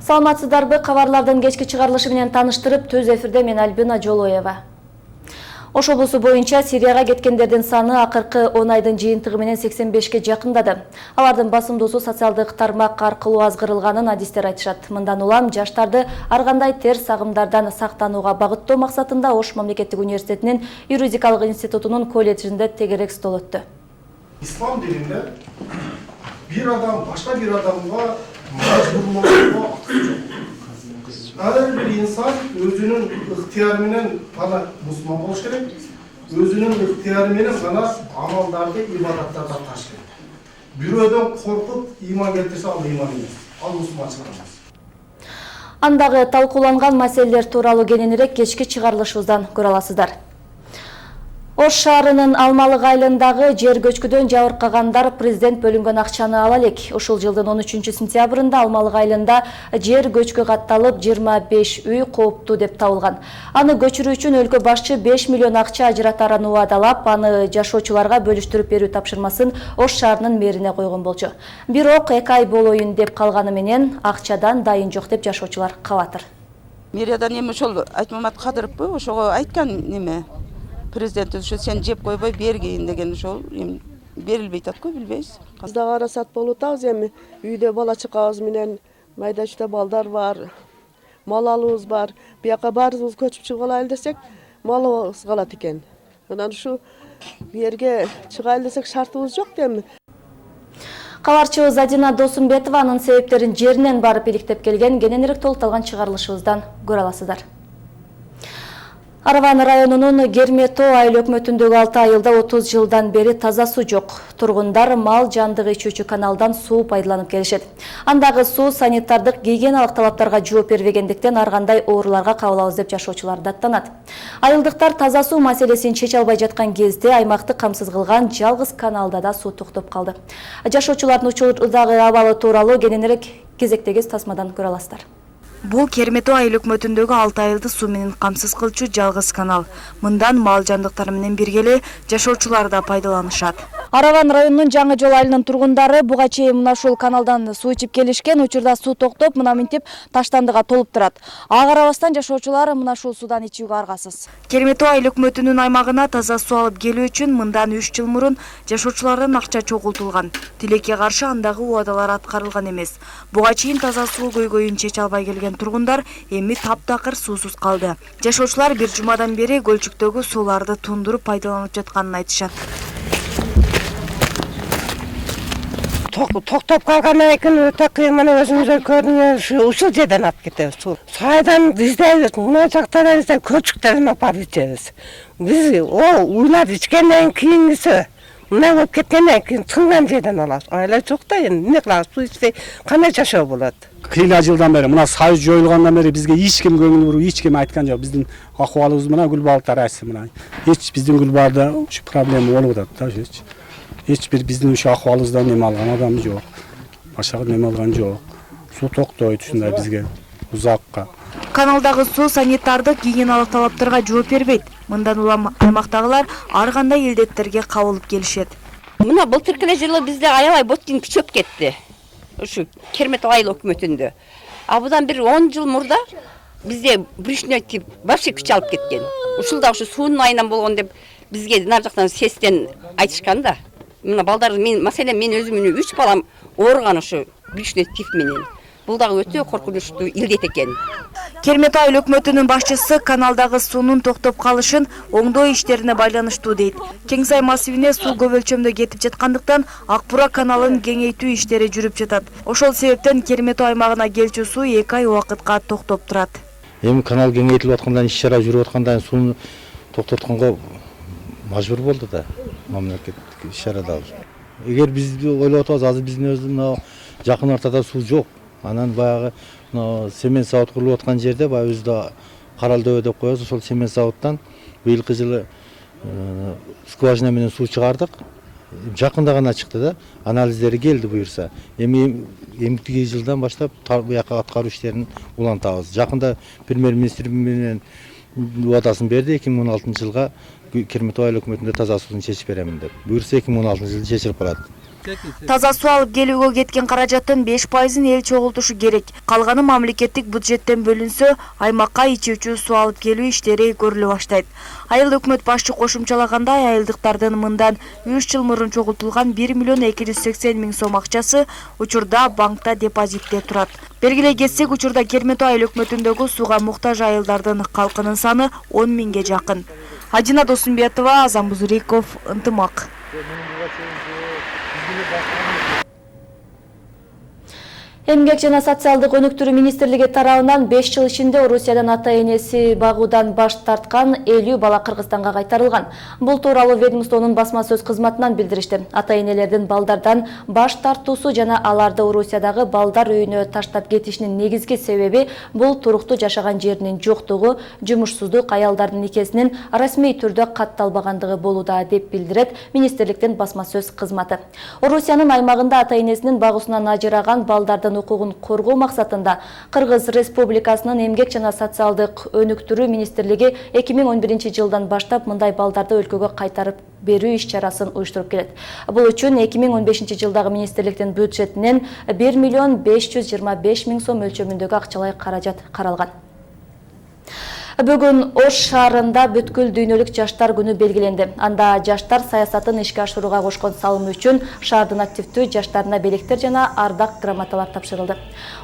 Саламатсыздарбы, кабарлардын кечки чыгарылышы менен таныштырып, төз эфирде мен Альбина Жолоева. Ош облусу боюнча Сирияга кеткендердин саны акыркы 10 айдын жыйынтыгы менен 85ке жакындады. Алардын басымдуусу социалдык тармак аркылуу азгырылганын адистер айтышат. Мындан улам жаштарды ар кандай терс агымдардан сактанууга багыттоо максатында Ош мамлекеттик университетинин юридикалык институтунун колледжинде тегерек стол өттү. İslam dininde bir adam başka bir adamla mecburluğuna hakkı yok. Her bir insan özünün ihtiyarının bana Müslüman oluş gerek, özünün ihtiyarının bana amallarda, ibadetlarda taş gerek. Bir öden korkup iman getirse al iman емес, al Müslüman çıkaramaz. Андагы талкууланган маселелер тууралуу кененирээк кечки чыгарылышыбыздан көрө аласыздар. Ош шаарынын Алмалык айылындагы жер көчкүдөн жабыркагандар президент бөлүнгөн акчаны ала элек. Ушул жылдын 13 сентябрында Алмалык айылында жер көчкү катталып 25 үй кооптуу деп табылган. Аны көчүрүү үчүн өлкө башчы 5 миллион акча ажыратарын убадалап, аны жашоочуларга бөлүштүрүп берүү тапшырмасын Ош шаарынын мэрине койгон болчу. Бирок 2 ай болоюн деп калганы менен акчадан дайын жок деп жашоочулар кабатыр. Мэриядан эми ошол Айтмамат Кадыровпу ошого айткан неме. Президент ошо сен жеп койбой бергейин деген ошол берилбей атат го, билбейбиз. Бизде карасат болуп атабыз эми. Үйдө бала чакабыз менен майда чүйдө балдар бар, мал алыбыз бар. Бияка баарыбыз көчүп чыгып алайлы десек, малыбыз калат экен. Анан ушу жерге чыгайлы десек шартыбыз жок эми. Кабарчыбыз Адина Досумбетованын себептерин жеринен барып иликтеп келген кененирээк толукталган чыгарылышыбыздан көрө аласыздар. Араван районунун Герметоо айыл өкмөтүндөгү 6 айылда 30 жылдан бери таза суу жок. Тургундар мал жандык ичүүчү каналдан суу пайдаланып келишет. Андагы суу санитардык гигиеналык талаптарга жооп бербегендиктен ар кандай ооруларга кабылабыз деп жашоочулар даттанат. Айылдыктар таза суу маселесин чече албай жаткан кезде аймакты камсыз кылган жалгыз каналда да суу токтоп калды. Жашоочулардын учурдагы абалы тууралуу кененирээк кезектеги тасмадан көрө аласыздар. Бул Герметоо айыл өкмөтүндөгү 6 айылды суу менен камсыз кылчу жалгыз канал. Мындан мал жандыктары менен биргеле жашоочулар да пайдаланышат. Араван районунун Жаңы жол айылынын тургундары буга чейин мына ушул каналдан суу ичип келишкен, учурда суу токтоп, мына минтип таштандыга толуп турат. Ага карабастан жашоочулар мына ушул суудан ичүүгө аргасыз. Герметоо айыл өкмөтүнүн аймагына таза суу алып келүү үчүн мындан 3 жыл мурун жашоочулардан акча чогултулган. Тилекке каршы андагы убадалар аткарылган эмес. Буга чейин таза суу көйгөйүн чече албай келген тургундар эми таптакыр суусуз калды. Жашоочулар бир жумадан бери көлчүктөгү сууларды тундуруп пайдаланып жатканын айтышат. Токтоп калгандан кийин өтө кыйын, мына өзүңүздөр көрдүңүз, ушул жерден алып кетебиз суу. Сайдан издейбиз, мына жактан издеп көчүктөрдөн апарып ичебиз. Биз уйлап ичкенден кийингиси мына болуп кеткенден кийин чыган жерден алабыз. Айла жок да эми эмне кылабыз, суу ичпей кандай жашоо болот? Кыйла жылдан бери мына союз жоюлгандан бери бизге эч ким көңүл буруп, эч ким айткан жок. Биздин акыбалыбыз мына Гүлбалыктар айсы мына. Эч биздин Гүлбалда ушу проблема болуп атат да, эч бир биздин ушу акыбалыбыздан эме алган адам жок. Башка неме алган жок. Суу токтойт ушундай бизге узакка. Каналдагы суу санитардык гигиеналык талаптарга жооп бербейт. Мындан улам аймактагылар ар кандай илдеттерге кабылып келишет. Мына былтыркы жылы бизде аябай боттин чөп кетти. Ушу Герметоо айыл өкмөтүндө. Абыдан бир 10 жыл мурда бизде брюшной тип вообще күч алып кеткен. Ушулда ушу суунун айынан болгон деп бизге нар жактан сестен айтышкан да. Мына балдар маселен мен өзүмүн 3 балам ооруган ушу брюшной тип менен. Бул дагы өтө коркунучтуу илдет экен. Герметоо айыл өкмөтүнүн башчысы каналдагы суунун токтоп калышын оңдоо иштерине байланыштуу дейт. Кеңсай массивине суу көп өлчөмдө кетип жаткандыктан Акбура каналын кеңейтүү иштери жүрүп жатат. Ошол себептен Герметоо аймагына келчү суу 2 ай убакытка токтоп турат. Эми канал кеңейтилип аткандан иш-чара жүрүп аткандан сууну токтотконго мажбур болду да мамлекет иш-чарадагы. Эгер биз ойлоп атабыз, азыр биздин өзүнүн жакын ортодо суу жок. Анан баягы семен завод курулуп аткан жерде баягы өзүдө Каралдөбө деп коебуз. Ошол семен заводтан быйылкы жылы скважина менен суу чыгардык. Жакында гана чыкты да, анализдери келди буюрса. Эмтиги жылдан баштап буяка аткаруу иштерин улантабыз. Жакында премьер-министр менен убадасын берди 2016 жылга Герметоо айыл өкмөтүндө таза сууну чечип беремин деп. Буюрса 2016 жылы чечилип калат. Таза суу алып келүүгө кеткен каражаттын 5%-ын эл чогултушу керек. Калганы мамлекеттик бюджеттен бөлүнсө, аймакка ичүүчү суу алып келүү иштери көрүлө баштайт. Айыл өкмөт башчы кошумчалагандай, айылдыктардын мындан 3 жыл мурун чогултулган 1 миллион 280 миң сом акчасы учурда банкта депозитте турат. Белгилей кетсек, учурда Керметау айыл өкмөтүндөгү сууга муктаж айылдардын калкынын саны 10 миңге жакын. Ажина Досумбетова, Азам Бузуриков, Ынтымак. Эмгек жана социалдык өнүктүрүү министрлиги тарабынан 5 жыл ичинде Орусиядан ата-энеси багуудан баш тарткан 50 бала Кыргызстанга кайтарылган. Бул тууралуу ведомствонун басма сөз кызматынан билдиришти. Ата-энелердин балдардан баш тартуусу жана аларды Орусиядагы балдар үйүнө таштап кетишинин негизги себеби бул туруктуу жашаган жеринин жоктугу, жумушсуздук, аялдардын никесинин расмий түрдө катталбагандыгы болууда, деп билдирет министрликтин басма сөз кызматы. Орусиянын аймагында ата-энесинин багуусунан ажыраган балдардын укугун коргоо максатында Кыргыз Республикасынын эмгек жана социалдык өнүктүрүү министрлиги 2011 жылдан баштап мындай балдарды өлкөгө кайтарып берүү иш-чарасын уюштуруп келет. Бул үчүн 2015 жылдагы министрликтин бюджетинен 1 миллион 525 миң сом өлчөмүндөгү акчалай каражат каралган. Бүгүн Ош шаарында бүткүл дүйнөлүк жаштар күнү белгиленди. Анда жаштар саясатын ишке ашырууга кошкон салымы үчүн шаардын активдүү жаштарына белектер жана ардак грамоталар тапшырылды.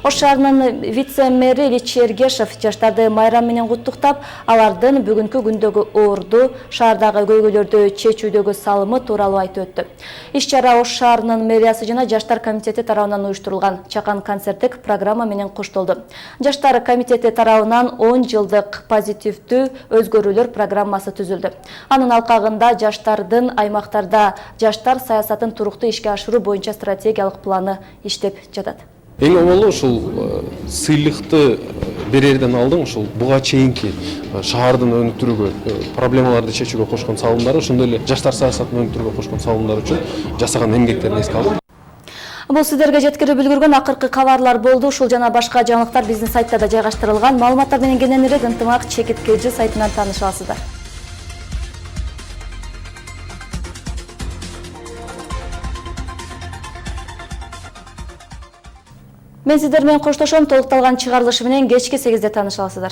Ош шаарынын вице-мэри Ильич Эргешев жаштарды майрам менен куттуктап, алардын бүгүнкү күндөгү орду, шаардагы көйгөйлөрдү чечүүдөгү салымы тууралуу айтып өттү. Иш-чара Ош шаарынын мэриясы жана жаштар комитети тарабынан уюштурулган. Чакан концерттик программа менен коштолду. Жаштар комитети тарабынан 10 жылдык позитивдүү өзгөрүүлөр программасы түзүлдү. Анын алкагында жаштардын аймактарда жаштар саясатын туруктуу ишке ашыруу боюнча стратегиялык планы иштеп жатат. Эң авалы ушул сыйлыкты берерден алдын ушул буга чейинки шаардын өнүктүрүүгө, проблемаларды чечүүгө кошкон салымдары, ошондой эле жаштар саясатын өнүктүрүүгө кошкон салымдары үчүн жасаган эмгектерин эске алып. Бул сиздерге жеткирип үлгүргөн акыркы кабарлар болду. Ушул жана башка жаңылыктар биздин сайтта да жайгаштырылган. Маалыматтар менен кененирээк Ынтымак ЧКТ сайтынан тааныша аласыздар. Мен сиздер менен коштошом. Толукталган чыгарылышы менен кечки 8-де тааныша аласыздар.